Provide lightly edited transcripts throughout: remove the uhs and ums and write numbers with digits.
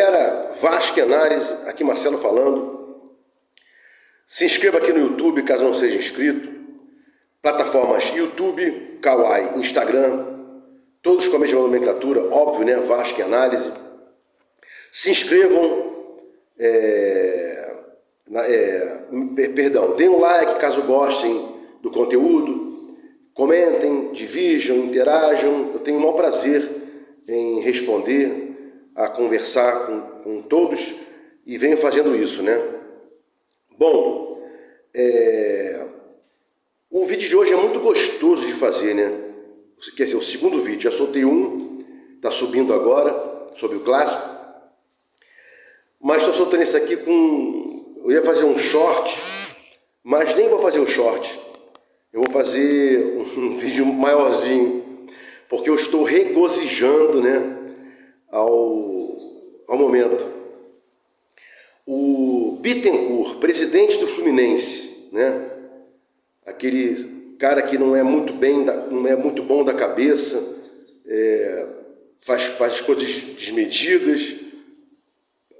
galera, Vasco Análise, aqui Marcelo falando. Se inscreva aqui no YouTube, caso não seja inscrito. Plataformas YouTube, Kawaii, Instagram, todos com a mesma nomenclatura, óbvio, né? Vasco Análise. Se inscrevam, deem um like caso gostem do conteúdo, comentem, dividam, interajam. Eu tenho o maior prazer em responder, a conversar com todos e venho fazendo isso, né? Bom, o vídeo de hoje é muito gostoso de fazer, né? Quer dizer, o segundo vídeo, já soltei um, tá subindo agora, sobre o clássico, mas estou soltando esse aqui eu ia fazer um short, mas nem vou fazer o short, eu vou fazer um vídeo maiorzinho, porque eu estou regozijando, né, ao momento. O Bittencourt, presidente do Fluminense, né, aquele cara que não é muito bom da cabeça, faz as coisas desmedidas,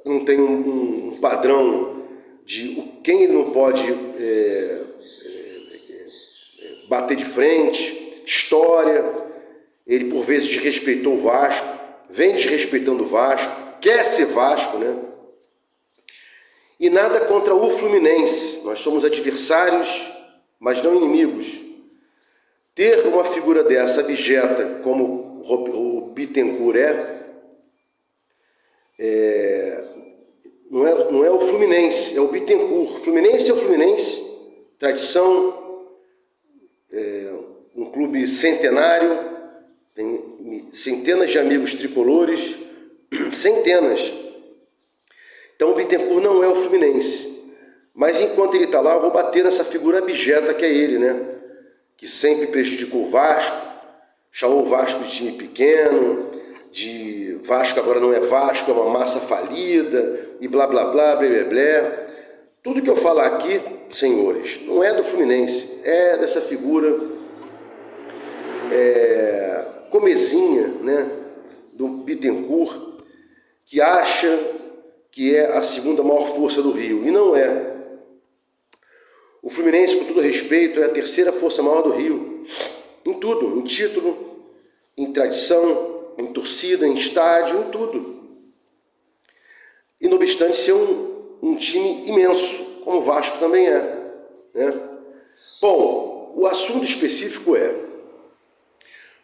não tem um padrão de quem ele não pode bater de frente, história. Ele por vezes desrespeitou o Vasco, vem desrespeitando o Vasco, quer ser Vasco, né? E nada contra o Fluminense, nós somos adversários, mas não inimigos. Ter uma figura dessa abjeta como o Bittencourt não é o Fluminense, é o Bittencourt. Fluminense é o Fluminense, tradição, um clube centenário, tem centenas de amigos tricolores, centenas. Então o Bittencourt não é o Fluminense, mas enquanto ele está lá, eu vou bater nessa figura abjeta que é ele, né? Que sempre prejudicou o Vasco, chamou o Vasco de time pequeno, de Vasco agora não é Vasco, é uma massa falida, e blá blá blá, blá blá blá. Tudo que eu falar aqui, senhores, não é do Fluminense, é dessa figura comezinha, né, do Bittencourt, que acha que é a segunda maior força do Rio, e não é. O Fluminense, com todo respeito, é a terceira força maior do Rio, em tudo, em título, em tradição, em torcida, em estádio, em tudo. E não obstante ser um time imenso, como o Vasco também é, né? Bom, o assunto específico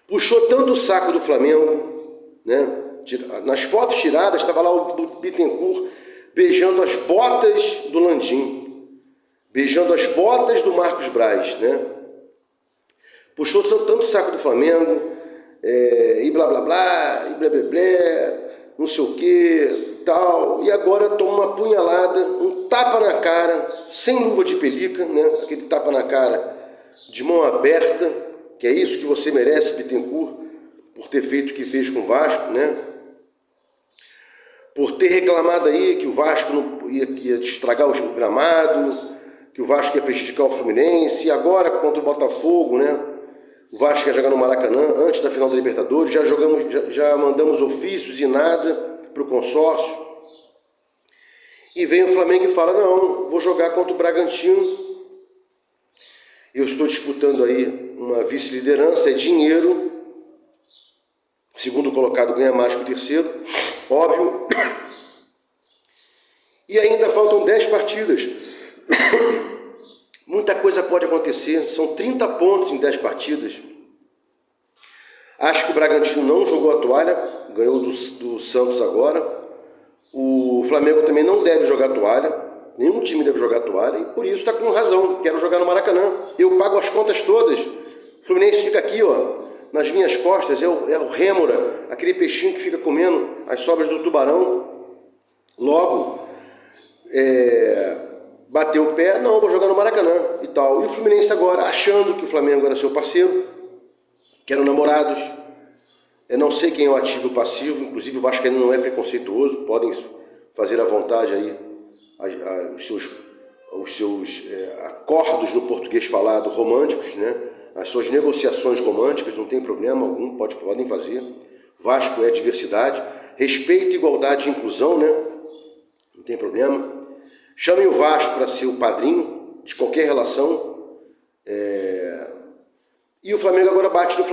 puxou tanto o saco do Flamengo, né? Nas fotos tiradas estava lá o Bittencourt beijando as botas do Landim, beijando as botas do Marcos Braz, né? Puxou tanto o saco do Flamengo, e blá blá blá, e blá blá blá, não sei o que, tal, e agora toma uma punhalada, um tapa na cara, sem luva de pelica, né? Aquele tapa na cara de mão aberta, que é isso que você merece, Bittencourt, por ter feito o que fez com o Vasco, né? Por ter reclamado aí que o Vasco não ia estragar o gramado, que o Vasco ia prejudicar o Fluminense, e agora contra o Botafogo, né? O Vasco ia jogar no Maracanã antes da final da Libertadores, já mandamos ofícios e nada para o consórcio. E vem o Flamengo e fala, não, vou jogar contra o Bragantino. Eu estou disputando aí uma vice-liderança, é dinheiro. Segundo colocado ganha mais que o terceiro, óbvio. E ainda faltam 10 partidas. Muita coisa pode acontecer, são 30 pontos em 10 partidas. Acho que o Bragantino não jogou a toalha, ganhou do Santos agora. O Flamengo também não deve jogar a toalha, nenhum time deve jogar a toalha, e por isso está com razão, quero jogar no Maracanã. Eu pago as contas todas, o Fluminense fica aqui, ó, nas minhas costas, é o rêmora, aquele peixinho que fica comendo as sobras do tubarão. Logo, bateu o pé, não, vou jogar no Maracanã e tal. E o Fluminense agora, achando que o Flamengo era seu parceiro, que eram namorados, eu não sei quem é o ativo e o passivo, inclusive o Vascaíno não é preconceituoso, podem fazer à vontade aí os seus acordos no português falado românticos, né? As suas negociações românticas, não tem problema algum, podem fazer. Vasco é diversidade, Respeito, igualdade e inclusão, né? Não tem problema. Chamem o Vasco para ser o padrinho de qualquer relação. E o Flamengo agora bate no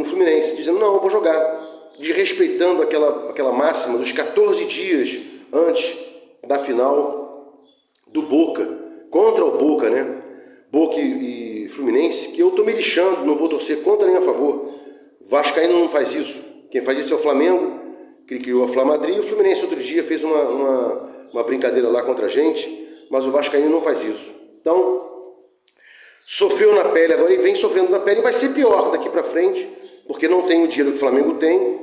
Fluminense, dizendo, não, eu vou jogar. Desrespeitando aquela máxima dos 14 dias antes da final do Boca, contra o Boca, né? Boca e Fluminense, que eu tô me lixando, não vou torcer contra nem a favor. Vascaíno não faz isso. Quem faz isso é o Flamengo, que criou a Fla Madrid, e o Fluminense outro dia fez uma brincadeira lá contra a gente, mas o Vascaíno não faz isso. Então, sofreu na pele agora e vem sofrendo na pele, e vai ser pior daqui para frente, porque não tem o dinheiro que o Flamengo tem,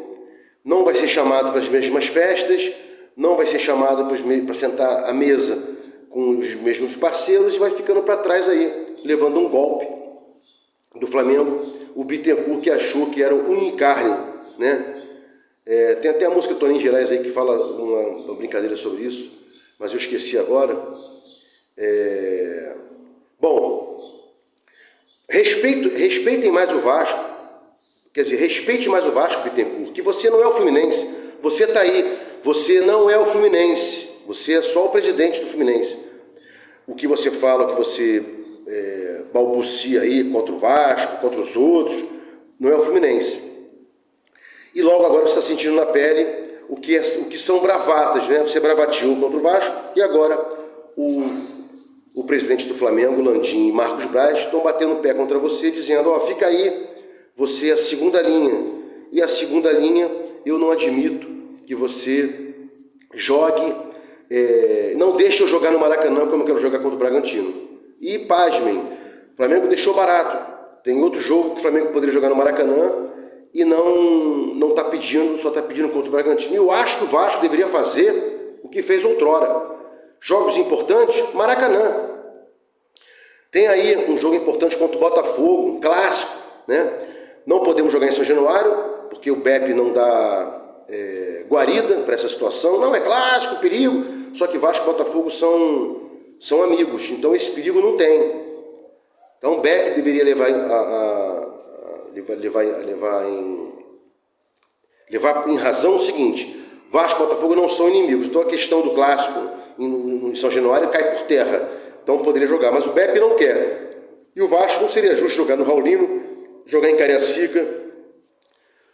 não vai ser chamado para as mesmas festas, não vai ser chamado para sentar à mesa com os mesmos parceiros e vai ficando para trás aí, levando um golpe do Flamengo, o Bittencourt, que achou que era unha e carne, né? Tem até a música Toninho Gerais aí que fala uma brincadeira sobre isso, mas eu esqueci agora. Bom, respeitem mais o Vasco. Quer dizer, respeite mais o Vasco, Bittencourt, que você não é o Fluminense. Você está aí, você não é o Fluminense. Você é só o presidente do Fluminense. O que você fala, o que você balbucia aí contra o Vasco, contra os outros, não é o Fluminense. E logo agora você está sentindo na pele o que são bravatas, né? Você bravateou contra o Vasco e agora o presidente do Flamengo, Landim e Marcos Braz, estão batendo o pé contra você, dizendo, ó, fica aí, você é a segunda linha. E a segunda linha, eu não admito que você jogue, não deixe eu jogar no Maracanã, porque eu não quero jogar contra o Bragantino. E pasmem, o Flamengo deixou barato. Tem outro jogo que o Flamengo poderia jogar no Maracanã e não está pedindo, só está pedindo contra o Bragantino. E eu acho que o Vasco deveria fazer o que fez outrora. Jogos importantes, Maracanã. Tem aí um jogo importante contra o Botafogo, um clássico, né? Não podemos jogar em São Januário, porque o BEP não dá guarida para essa situação. Não, é clássico, perigo. Só que Vasco e Botafogo são amigos, então esse perigo não tem. Então o BEP deveria levar em razão o seguinte: Vasco e Botafogo não são inimigos, então a questão do clássico em São Januário cai por terra, então poderia jogar, mas o BEP não quer. E o Vasco não seria justo jogar no Raulino, jogar em Cariacica,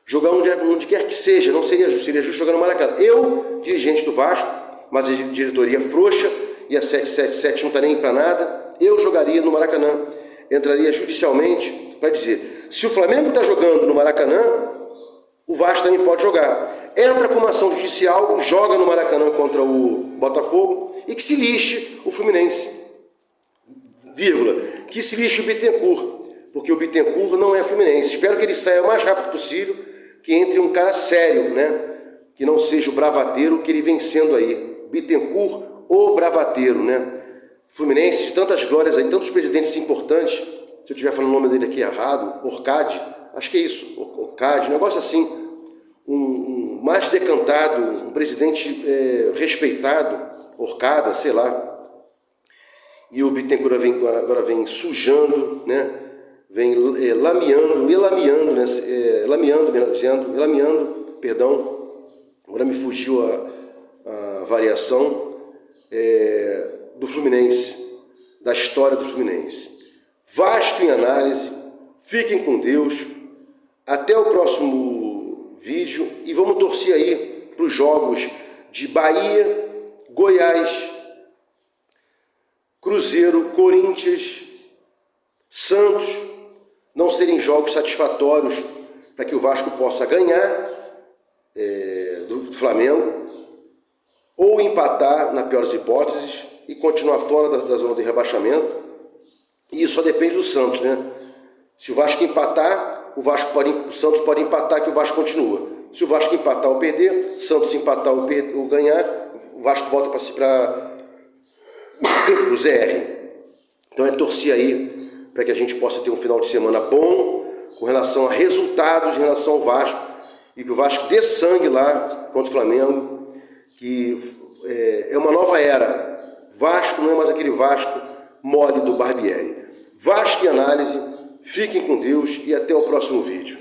jogar onde quer que seja, não seria justo jogar no Maracanã. Eu, dirigente do Vasco, mas a diretoria frouxa e a 777 não está nem para nada, eu jogaria no Maracanã, entraria judicialmente para dizer, se o Flamengo está jogando no Maracanã, o Vasco também pode jogar. Entra com uma ação judicial, joga no Maracanã contra o Botafogo e que se lixe o Fluminense, vírgula, que se lixe o Bittencourt, porque o Bittencourt não é Fluminense. Espero que ele saia o mais rápido possível, que entre um cara sério, né? Que não seja o bravateiro que ele vem sendo aí. Bittencourt, o bravateiro, né? Fluminense, de tantas glórias aí, tantos presidentes importantes, se eu estiver falando o nome dele aqui errado, Orcade, acho que é isso, Orcade, um negócio assim, um mais decantado, um presidente respeitado, Orcada, sei lá. E o Bittencourt agora vem sujando, né? Vem lameando, perdão, agora me fugiu a variação do Fluminense, da história do Fluminense. Vasco em análise, fiquem com Deus, até o próximo vídeo e vamos torcer aí para os jogos de Bahia, Goiás, Cruzeiro, Corinthians, Santos, não serem jogos satisfatórios para que o Vasco possa ganhar do Flamengo ou empatar, na pior das hipóteses, e continuar fora da zona de rebaixamento. E isso só depende do Santos, né? Se o Vasco empatar, o Santos pode empatar que o Vasco continua. Se o Vasco empatar ou perder, Santos empatar ou ganhar, o Vasco volta para o ZR. Então é torcer aí para que a gente possa ter um final de semana bom com relação a resultados, em relação ao Vasco, e que o Vasco dê sangue lá contra o Flamengo, que é uma nova era. Vasco não é mais aquele Vasco mole do Barbieri. Vasco em análise, fiquem com Deus e até o próximo vídeo.